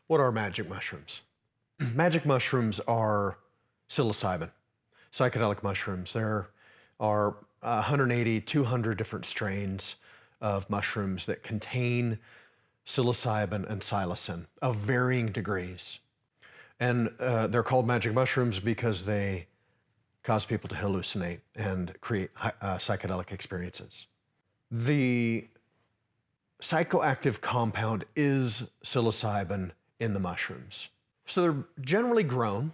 What are magic mushrooms? Magic mushrooms are psilocybin, psychedelic mushrooms. There are 180, 200 different strains of mushrooms that contain psilocybin and psilocin of varying degrees. And they're called magic mushrooms because they cause people to hallucinate and create psychedelic experiences. The psychoactive compound is psilocybin in the mushrooms. So they're generally grown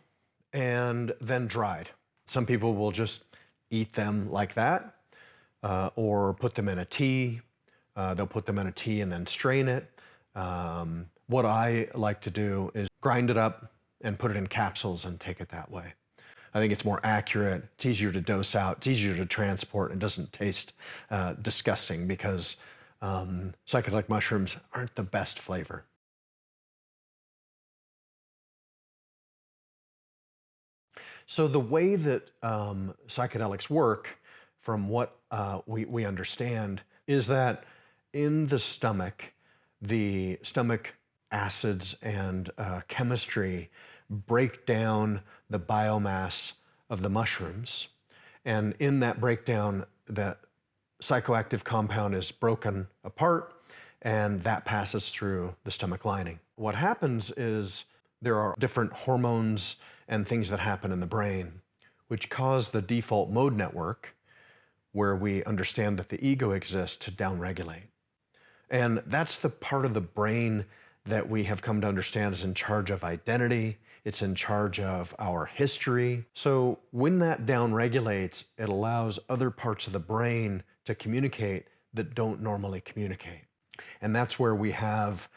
and then dried. Some people will just eat them like that, or put them in a tea. They'll put them in a tea and then strain it. What I like to do is grind it up and put it in capsules and take it that way. I think it's more accurate, it's easier to dose out, it's easier to transport, and doesn't taste disgusting because psychedelic mushrooms aren't the best flavor. So the way that psychedelics work, from what we understand, is that in the stomach acids and chemistry break down the biomass of the mushrooms. And in that breakdown, the psychoactive compound is broken apart, and that passes through the stomach lining. What happens is there are different hormones and things that happen in the brain, which cause the default mode network, where we understand that the ego exists, to downregulate. And that's the part of the brain that we have come to understand is in charge of identity. It's in charge of our history. So when that downregulates, it allows other parts of the brain to communicate that don't normally communicate. And that's where we have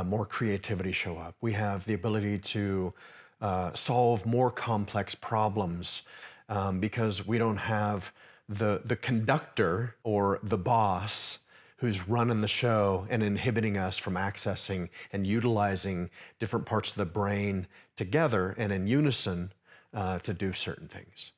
more creativity show up. We have the ability to solve more complex problems because we don't have the conductor or the boss who's running the show and inhibiting us from accessing and utilizing different parts of the brain together and in unison to do certain things.